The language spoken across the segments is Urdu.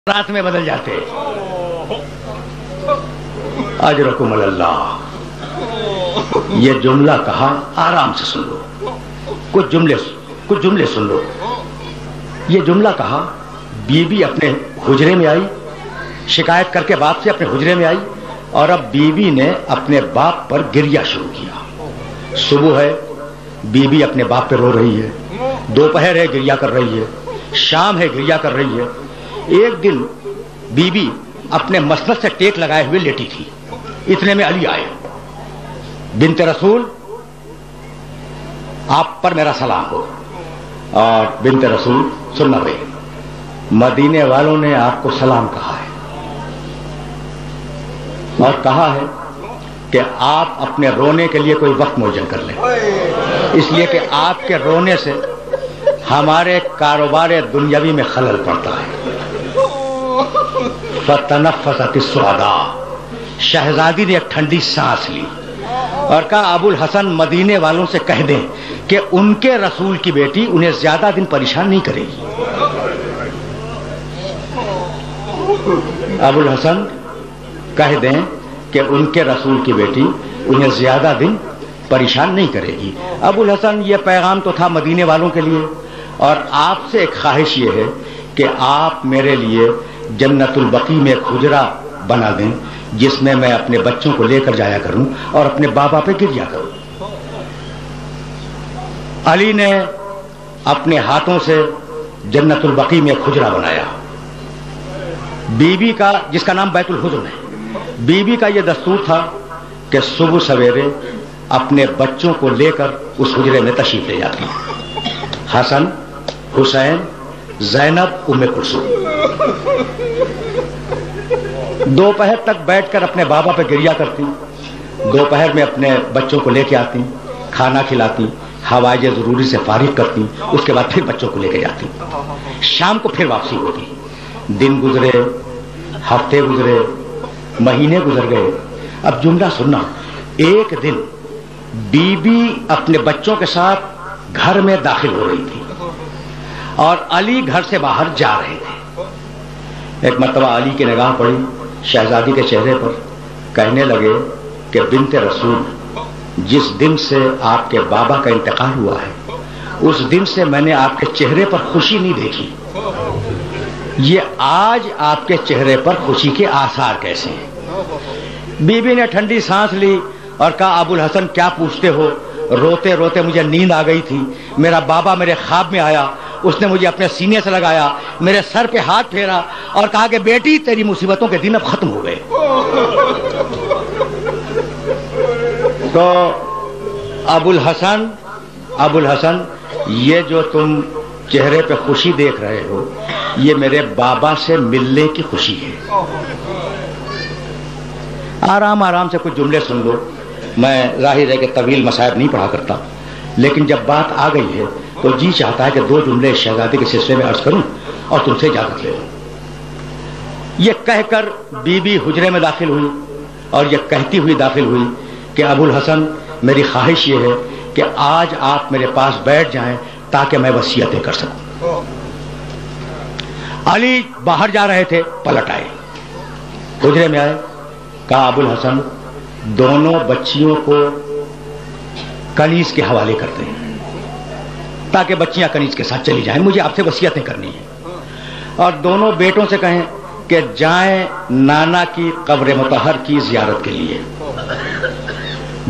رات میں بدل جاتے. اجرکم اللہ. یہ جملہ کہا, آرام سے سن لو, کچھ جملے سن لو. یہ جملہ کہا, بیوی اپنے حجرے میں آئی, شکایت کر کے باپ سے اپنے حجرے میں آئی, اور اب بیوی نے اپنے باپ پر گریہ شروع کیا. صبح ہے, بیوی اپنے باپ پہ رو رہی ہے, دوپہر ہے گریہ کر رہی ہے, شام ہے گریہ کر رہی ہے. ایک دن بیوی اپنے مسند سے ٹیک لگائے ہوئے لیٹی تھی, اتنے میں علی آئے. بنت رسول, آپ پر میرا سلام ہو. اور بنت رسول سننا بھائی, مدینے والوں نے آپ کو سلام کہا ہے اور کہا ہے کہ آپ اپنے رونے کے لیے کوئی وقت معین کر لیں, اس لیے کہ آپ کے رونے سے ہمارے کاروبار دنیاوی میں خلل پڑتا ہے. فتنفست السعداء, شہزادی نے ایک ٹھنڈی سانس لی اور کہا ابو الحسن مدینے والوں سے کہہ دیں کہ ان کے رسول کی بیٹی انہیں زیادہ دن پریشان نہیں کرے گی. ابو الحسن کہہ دیں کہ ان کے رسول کی بیٹی انہیں زیادہ دن پریشان نہیں کرے گی. ابو الحسن, یہ پیغام تو تھا مدینے والوں کے لیے, اور آپ سے ایک خواہش یہ ہے کہ آپ میرے لیے جنت البقی میں ایک حجرہ بنا دیں جس میں میں اپنے بچوں کو لے کر جایا کروں اور اپنے بابا پہ گریا کروں. علی نے اپنے ہاتھوں سے جنت البقی میں ایک حجرہ بنایا. بیوی کا, جس کا نام بیت الحزن ہے, بیوی کا یہ دستور تھا کہ صبح سویرے اپنے بچوں کو لے کر اس حجرے میں تشریف لے جاتی. حسن, حسین, زینب, ام کلثوم. دوپہر تک بیٹھ کر اپنے بابا پہ گریہ کرتی, دوپہر میں اپنے بچوں کو لے کے آتی, کھانا کھلاتی, حوائج ضروری سے فارغ کرتی, اس کے بعد پھر بچوں کو لے کے جاتی. شام کو پھر واپسی ہوتی. دن گزرے, ہفتے گزرے, مہینے گزر گئے. اب جملہ سننا, ایک دن بیوی اپنے بچوں کے ساتھ گھر میں داخل ہو رہی تھی اور علی گھر سے باہر جا رہے تھے. ایک مرتبہ علی کی نگاہ پڑی شہزادی کے چہرے پر, کہنے لگے کہ بنت رسول, جس دن سے آپ کے بابا کا انتقال ہوا ہے اس دن سے میں نے آپ کے چہرے پر خوشی نہیں دیکھی. یہ آج آپ کے چہرے پر خوشی کے آثار کیسے ہیں؟ بیوی نے ٹھنڈی سانس لی اور کہا ابو الحسن کیا پوچھتے ہو, روتے روتے مجھے نیند آ گئی تھی. میرا بابا میرے خواب میں آیا, اس نے مجھے اپنے سینے سے لگایا, میرے سر پہ ہاتھ پھیرا اور کہا کہ بیٹی تیری مصیبتوں کے دن اب ختم ہو گئے. تو ابو الحسن, یہ جو تم چہرے پہ خوشی دیکھ رہے ہو یہ میرے بابا سے ملنے کی خوشی ہے. آرام آرام سے کچھ جملے سن لو. میں ظاہر ہے کہ طویل مصائب نہیں پڑھا کرتا, لیکن جب بات آ گئی ہے تو جی چاہتا ہے کہ دو جملے شہزادی کے سلسلے میں عرض کروں اور تم سے اجازت لے لوں. یہ کہہ کر بیوی حجرے میں داخل ہوئی اور یہ کہتی ہوئی داخل ہوئی کہ ابو الحسن, میری خواہش یہ ہے کہ آج آپ میرے پاس بیٹھ جائیں تاکہ میں وصیتیں کر سکوں. علی باہر جا رہے تھے, پلٹ آئے, حجرے میں آئے, کہا ابو الحسن دونوں بچیوں کو کنیز کے حوالے کرتے ہیں تاکہ بچیاں کنیز کے ساتھ چلی جائیں, مجھے آپ سے وصیتیں کرنی ہیں. اور دونوں بیٹوں سے کہیں کہ جائیں نانا کی قبر مطہر کی زیارت کے لیے.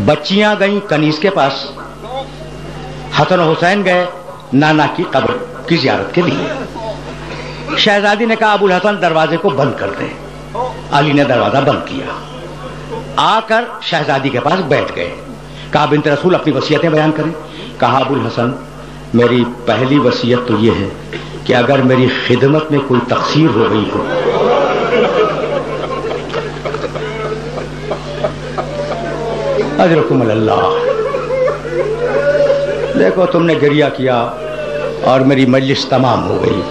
بچیاں گئیں کنیز کے پاس, حسن و حسین گئے نانا کی قبر کی زیارت کے لیے. شہزادی نے کہا ابو الحسن دروازے کو بند کر دیں. علی نے دروازہ بند کیا, آ کر شہزادی کے پاس بیٹھ گئے. کہا بنت رسول اپنی وصیتیں بیان کریں. کہا ابو الحسن میری پہلی وصیت تو یہ ہے کہ اگر میری خدمت میں کوئی تقصیر ہو گئی ہو اجرکم اللہ. دیکھو تم نے گریہ کیا اور میری مجلس تمام ہو گئی.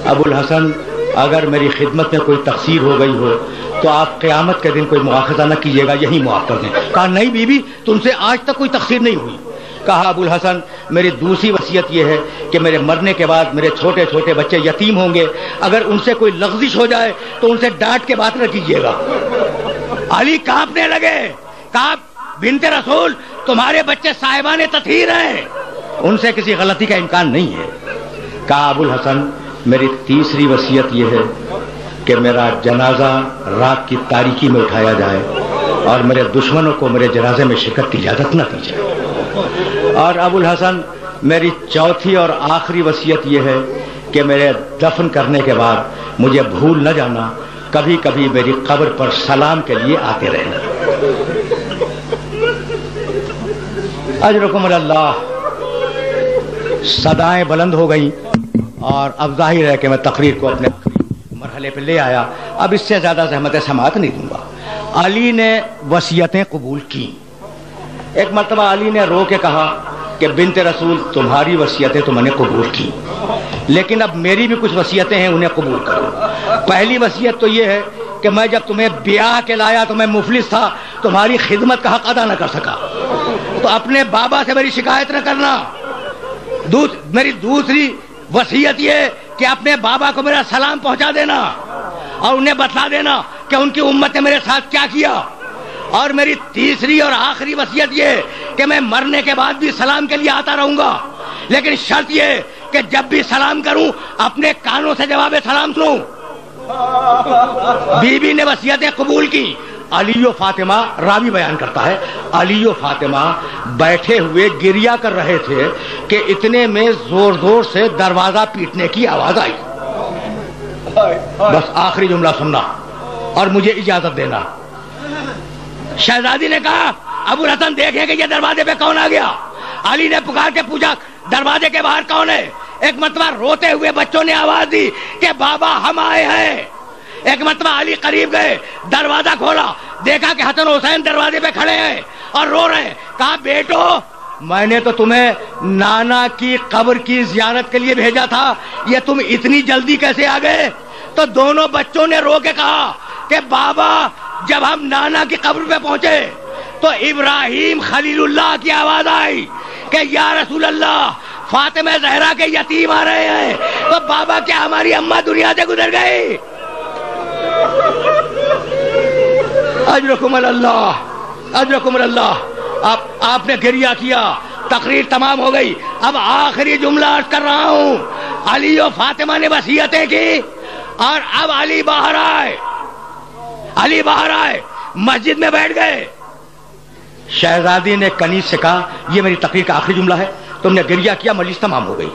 ابو الحسن اگر میری خدمت میں کوئی تقصیر ہو گئی ہو تو آپ قیامت کے دن کوئی مواخذہ نہ کیجیے گا, یہی معاف کر دیں. کہا نہیں بیوی, تم سے آج تک کوئی تقصیر نہیں ہوئی. کہا ابو الحسن میری دوسری وصیت یہ ہے کہ میرے مرنے کے بعد میرے چھوٹے چھوٹے بچے یتیم ہوں گے، اگر ان سے کوئی لغزش ہو جائے تو ان سے ڈانٹ کے بات نہ کیجیے گا۔ علی کانپنے لگے، کہا بنت رسول تمہارے بچے صاحبان تطہیر ہیں، ان سے کسی غلطی کا امکان نہیں ہے۔ کہا ابو الحسن میری تیسری وصیت یہ ہے کہ میرا جنازہ رات کی تاریکی میں اٹھایا جائے اور میرے دشمنوں کو میرے جنازے میں شرکت کی اجازت نہ دی جائے۔ اور ابو الحسن میری چوتھی اور آخری وصیت یہ ہے کہ میرے دفن کرنے کے بعد مجھے بھول نہ جانا، کبھی کبھی میری قبر پر سلام کے لیے آتے رہنا۔ اجرکم اللہ۔ صدائیں بلند ہو گئیں اور اب ظاہر ہے کہ میں تقریر کو اپنے مرحلے پہ لے آیا، اب اس سے زیادہ زحمت سماعت نہیں دوں گا۔ علی نے وصیتیں قبول کی۔ ایک مرتبہ علی نے رو کے کہا کہ بنت رسول تمہاری وصیتیں تو میں نے قبول کی، لیکن اب میری بھی کچھ وصیتیں ہیں، انہیں قبول کرو۔ پہلی وصیت تو یہ ہے کہ میں جب تمہیں بیاہ کے لایا تو میں مفلس تھا، تمہاری خدمت کا حق ادا نہ کر سکا، تو اپنے بابا سے میری شکایت نہ کرنا۔ میری دوسری وصیت یہ کہ اپنے بابا کو میرا سلام پہنچا دینا اور انہیں بتلا دینا کہ ان کی امت نے میرے ساتھ کیا کیا۔ اور میری تیسری اور آخری وصیت یہ کہ میں مرنے کے بعد بھی سلام کے لیے آتا رہوں گا، لیکن شرط یہ کہ جب بھی سلام کروں اپنے کانوں سے جواب سلام سنوں۔ بی بی نے وصیتیں قبول کی۔ علی و فاطمہ، راوی بیان کرتا ہے، علی و فاطمہ بیٹھے ہوئے گریہ کر رہے تھے کہ اتنے میں زور زور سے دروازہ پیٹنے کی آواز آئی۔ بس آخری جملہ سننا اور مجھے اجازت دینا۔ شہزادی نے کہا ابو الحسن دیکھیں کہ یہ دروازے پہ کون آ گیا۔ علی نے پکار کے پوچھا دروازے کے باہر کون ہے؟ ایک مرتبہ روتے ہوئے بچوں نے آواز دی کہ بابا ہم آئے ہیں۔ ایک مرتبہ علی قریب گئے، دروازہ کھولا، دیکھا کہ حسن حسین دروازے پہ کھڑے ہیں اور رو رہے ہیں۔ کہا بیٹو میں نے تو تمہیں نانا کی قبر کی زیارت کے لیے بھیجا تھا، یہ تم اتنی جلدی کیسے آ گئے؟ تو دونوں بچوں نے رو کے کہا کہ بابا جب ہم نانا کی قبر پہ پہنچے تو ابراہیم خلیل اللہ کی آواز آئی کہ یا رسول اللہ فاطمہ زہرا کے یتیم آ رہے ہیں، تو بابا کیا ہماری اماں دنیا سے گزر گئی؟ اجرکم اللہ، اجرکم اللہ۔ آپ نے گریہ کیا، تقریر تمام ہو گئی۔ اب آخری جملہ عرض کر رہا ہوں۔ علی و فاطمہ نے وصیتیں کی اور اب علی باہر آئے، علی باہر آئے، مسجد میں بیٹھ گئے۔ شہزادی نے کنیز سے کہا یہ میری تقریر کا آخری جملہ ہے، تم نے گریہ کیا، مجلس تمام ہو گئی۔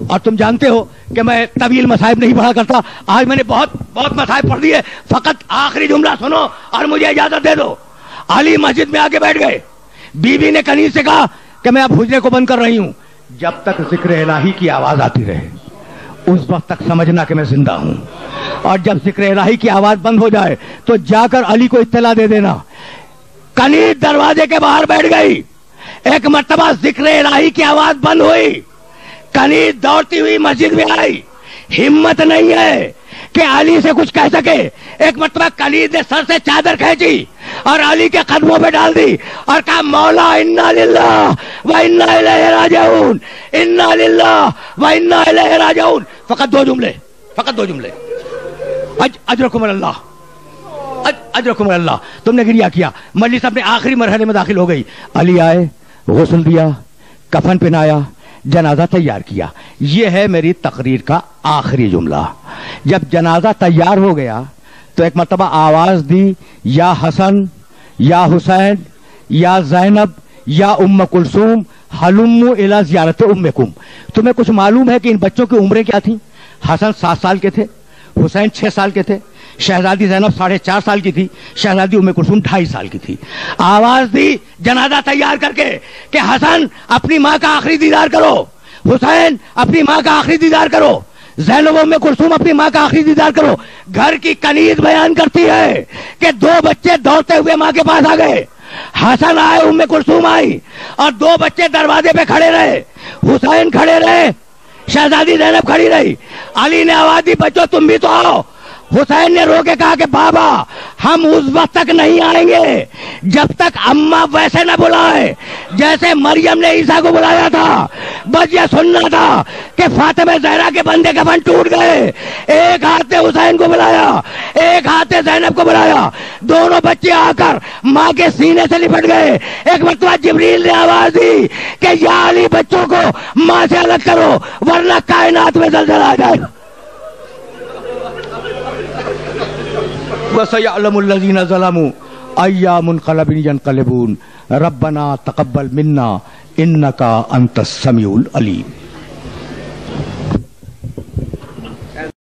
اور تم جانتے ہو کہ میں طویل مصائب نہیں پڑھا کرتا، آج میں نے بہت مصائب پڑھ دیے، فقط آخری جملہ سنو اور مجھے اجازت دے دو۔ علی مسجد میں آ کے بیٹھ گئے۔ بی بی نے کنیز سے کہا کہ میں اب حجرے کو بند کر رہی ہوں، جب تک ذکر الہی کی آواز آتی رہے اس وقت تک سمجھنا کہ میں زندہ ہوں، اور جب ذکر الہی کی آواز بند ہو جائے تو جا کر علی کو اطلاع دے دینا۔ کنیز دروازے کے باہر بیٹھ گئی۔ ایک مرتبہ ذکر الہی کی آواز بند ہوئی، کنیز دوڑتی ہوئی مسجد میں آئی، ہمت نہیں ہے کہ علی سے کچھ کہہ سکے۔ ایک مرتبہ کنیز نے سر سے چادر کھینچی اور علی کے قدموں پہ ڈال دی اور کہا مولا انا للہ و انا الیہ راجعون، انا للہ و انا الیہ راجعون۔ فقط دو جملے، فقط دو جملے۔ اجرکم اللہ، اجرکم اللہ۔ تم نے گریہ کیا، مجلس اپنے آخری مرحلے میں داخل ہو گئی۔ علی آئے، غسل دیا، کفن پہنایا، جنازہ تیار کیا۔ یہ ہے میری تقریر کا آخری جملہ۔ جب جنازہ تیار ہو گیا تو ایک مرتبہ آواز دی یا حسن یا حسین یا زینب یا ام کلثوم حلموا الی زیارت امکم۔ تمہیں کچھ معلوم ہے کہ ان بچوں کی عمریں کیا تھیں؟ حسن 7 سال کے تھے، حسین 6 سال کے تھے، شہزادی زینب 4.5 سال کی تھی، شہزادی ام کلثوم 2.5 سال کی تھی۔ آواز دی جنازہ تیار کر کے کہ حسن اپنی ماں کا آخری دیدار کرو، حسین اپنی ماں کا آخری دیدار کرو، زینب ام کلثوم اپنی ماں کا آخری دیدار کرو۔ گھر کی کنیز بیان کرتی ہے کہ 2 بچے دوڑتے ہوئے ماں کے پاس آ گئے، حسن آئے، ام کلثوم آئی، اور 2 بچے دروازے پہ کھڑے رہے، حسین کھڑے رہے، شہزادی زینب کھڑی رہی۔ علی نے آواز دی بچوں تم بھی تو آؤ۔ حسین نے رو کے کہا کہ بابا ہم اس وقت تک نہیں آئیں گے جب تک اماں ویسے نہ بلائے جیسے مریم نے عیسیٰ کو بلایا تھا. بس یہ سننا تھا کہ فاطمہ زہرا کے بندے کفن ٹوٹ گئے. ایک ہاتھ نے حسین کو بلایا, ایک ہاتھ نے زینب کو بلایا. دونوں بچے آ کر ماں کے سینے سے لپٹ گئے. ایک مرتبہ جبریل نے آواز دی کہ یا علی بچوں کو ماں سے الگ کرو ورنہ کائنات میں زلزلہ آ جائے گا. وَسَيَعْلَمُ الَّذِينَ ظَلَمُوا أَيَّ مُنْقَلَبٍ يَنْقَلِبُونَ رَبَّنَا تَقَبَّلْ مِنَّا إِنَّكَ أَنْتَ السَّمِيعُ الْعَلِيمُ.